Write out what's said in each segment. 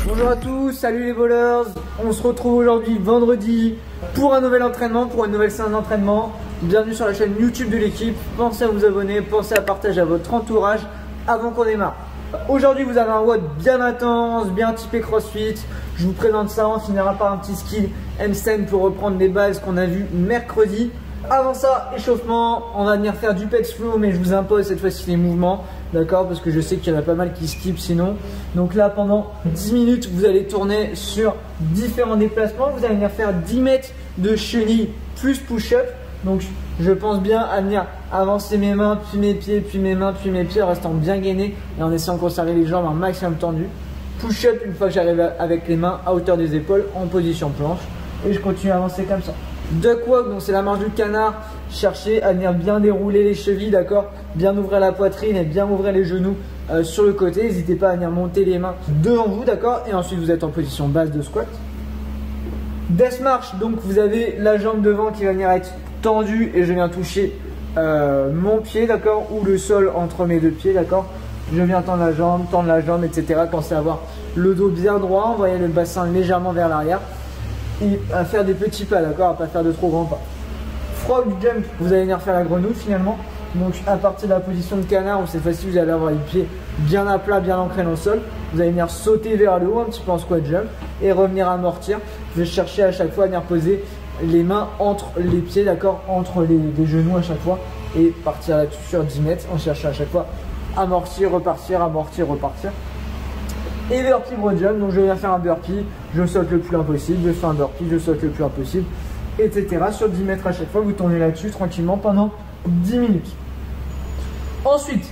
Bonjour à tous, salut les voleurs. On se retrouve aujourd'hui vendredi pour un nouvel entraînement, pour une nouvelle séance d'entraînement. Bienvenue sur la chaîne YouTube de l'équipe. Pensez à vous abonner, pensez à partager à votre entourage avant qu'on démarre. Aujourd'hui vous avez un WOD bien intense, bien typé CrossFit. Je vous présente ça, on finira par un petit skill handstand pour reprendre les bases qu'on a vu mercredi. Avant ça, échauffement, on va venir faire du pex flow, mais je vous impose cette fois-ci les mouvements, d'accord, parce que je sais qu'il y en a pas mal qui skippent sinon. Donc là, pendant 10 minutes, vous allez tourner sur différents déplacements. Vous allez venir faire 10 mètres de chenille plus push-up. Donc je pense bien à venir avancer mes mains, puis mes pieds, puis mes mains, puis mes pieds, en restant bien gainé et en essayant de conserver les jambes un maximum tendues. Push-up une fois que j'arrive avec les mains à hauteur des épaules en position planche. Et je continue à avancer comme ça. Duck walk, donc c'est la marche du canard. Cherchez à venir bien dérouler les chevilles, d'accord, bien ouvrir la poitrine et bien ouvrir les genoux sur le côté. N'hésitez pas à venir monter les mains devant vous, d'accord. Et ensuite vous êtes en position basse de squat. Death march, donc vous avez la jambe devant qui va venir être tendue et je viens toucher mon pied, d'accord, ou le sol entre mes deux pieds, d'accord. Je viens tendre la jambe, etc. Pensez à avoir le dos bien droit, envoyer le bassin légèrement vers l'arrière. Et à faire des petits pas, d'accord, à pas faire de trop grands pas. Frog jump, vous allez venir faire la grenouille finalement. Donc à partir de la position de canard, où cette fois-ci vous allez avoir les pieds bien à plat, bien ancrés dans le sol. Vous allez venir sauter vers le haut, un petit peu en squat jump, et revenir amortir. Je vais chercher à chaque fois à venir poser les mains entre les pieds, d'accord, entre les genoux à chaque fois, et partir là-dessus sur 10 mètres. On cherche à chaque fois amortir, repartir, amortir, repartir. Et burpee bro jump, donc je viens faire un burpee, je saute le plus loin possible, je fais un burpee, je saute le plus loin possible, etc. Sur 10 mètres à chaque fois, vous tournez là-dessus tranquillement pendant 10 minutes. Ensuite,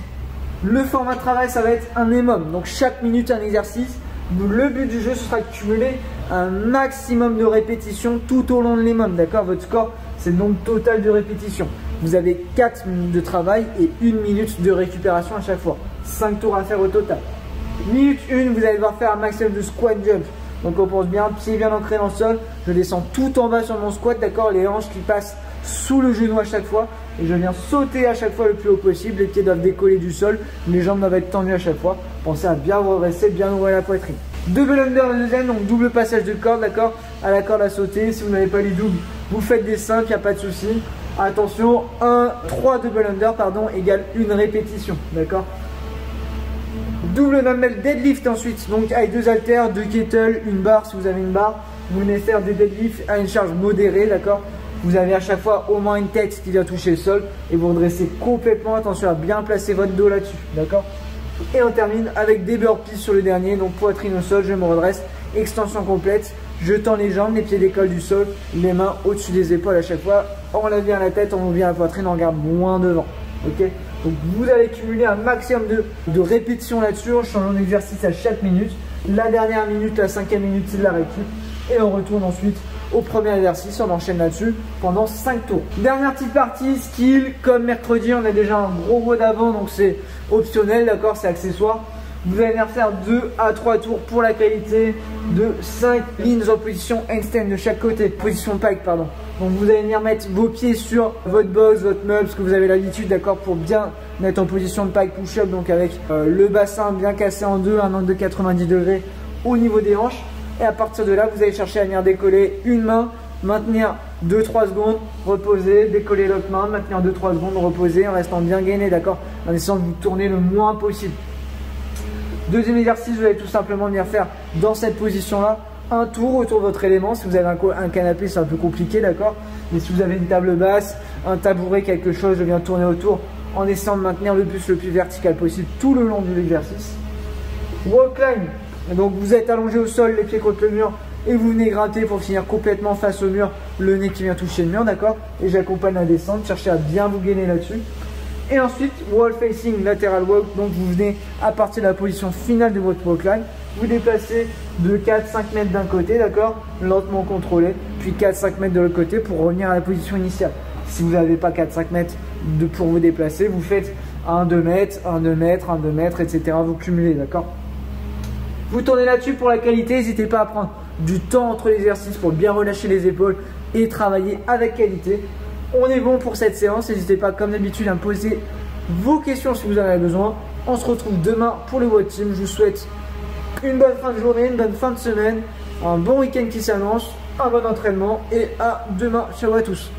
le format de travail, ça va être un EMOM, donc chaque minute un exercice. Le but du jeu, ce sera de cumuler un maximum de répétitions tout au long de l'EMOM, d'accord. Votre score, c'est le nombre total de répétitions. Vous avez 4 minutes de travail et 1 minute de récupération à chaque fois. 5 tours à faire au total. Minute 1, vous allez devoir faire un maximum de squat jump. Donc on pense bien, pied bien ancré dans le sol. Je descends tout en bas sur mon squat, d'accord, les hanches qui passent sous le genou à chaque fois. Et je viens sauter à chaque fois le plus haut possible. Les pieds doivent décoller du sol, les jambes doivent être tendues à chaque fois. Pensez à bien redresser, bien ouvrir la poitrine. Double under le deuxième, donc double passage de corde, d'accord, à la corde à sauter. Si vous n'avez pas les doubles, vous faites des simples, il n'y a pas de souci. Attention, 3 double under, pardon, égale une répétition, d'accord. Double dumbbell deadlift ensuite, donc avec 2 haltères, 2 kettle, une barre si vous avez une barre. Vous venez faire des deadlifts à une charge modérée, d'accord. Vous avez à chaque fois au moins une tête qui vient toucher le sol et vous redressez complètement. Attention à bien placer votre dos là-dessus, d'accord. Et on termine avec des burpees sur le dernier, donc poitrine au sol, je me redresse, extension complète. Je tends les jambes, les pieds décollent du sol, les mains au-dessus des épaules à chaque fois. On lève bien la tête, on ouvre bien la poitrine, on regarde loin devant, ok. Donc vous allez cumuler un maximum de répétitions là-dessus en changeant d'exercice à chaque minute. La dernière minute, la 5e minute, c'est de la récup. Et on retourne ensuite au premier exercice, on enchaîne là-dessus pendant 5 tours. Dernière petite partie, skill, comme mercredi, on a déjà un gros WOD d'avant, donc c'est optionnel, d'accord, c'est accessoire. Vous allez venir faire 2 à 3 tours pour la qualité de 5 lignes en position handstand de chaque côté, position pike, pardon. Donc vous allez venir mettre vos pieds sur votre box, votre meuble, ce que vous avez l'habitude, d'accord, pour bien mettre en position de pike push-up, donc avec le bassin bien cassé en deux, un angle de 90 degrés au niveau des hanches. Et à partir de là, vous allez chercher à venir décoller une main, maintenir 2-3 secondes, reposer, décoller l'autre main, maintenir 2-3 secondes, reposer en restant bien gainé, d'accord, en essayant de vous tourner le moins possible. Deuxième exercice, vous allez tout simplement venir faire dans cette position-là un tour autour de votre élément. Si vous avez un canapé, c'est un peu compliqué, d'accord. Mais si vous avez une table basse, un tabouret, quelque chose, je viens tourner autour en essayant de maintenir le plus vertical possible tout le long de l'exercice. Wall climb. Donc vous êtes allongé au sol, les pieds contre le mur et vous venez gratter pour finir complètement face au mur, le nez qui vient toucher le mur, d'accord. Et j'accompagne la descente, cherchez à bien vous gainer là-dessus. Et ensuite, wall facing lateral walk, donc vous venez à partir de la position finale de votre wall climb, vous déplacez de 4-5 mètres d'un côté, d'accord, lentement contrôlé, puis 4-5 mètres de l'autre côté pour revenir à la position initiale. Si vous n'avez pas 4-5 mètres pour vous déplacer, vous faites 1-2 mètres, 1-2 mètres, 1-2 mètres, etc. Vous cumulez, d'accord. Vous tournez là-dessus pour la qualité, n'hésitez pas à prendre du temps entre les exercices pour bien relâcher les épaules et travailler avec qualité. On est bon pour cette séance, n'hésitez pas comme d'habitude à me poser vos questions si vous en avez besoin On se retrouve demain pour les WOD Team. Je vous souhaite une bonne fin de journée, une bonne fin de semaine, un bon week-end qui s'annonce, un bon entraînement et à demain. Ciao à tous.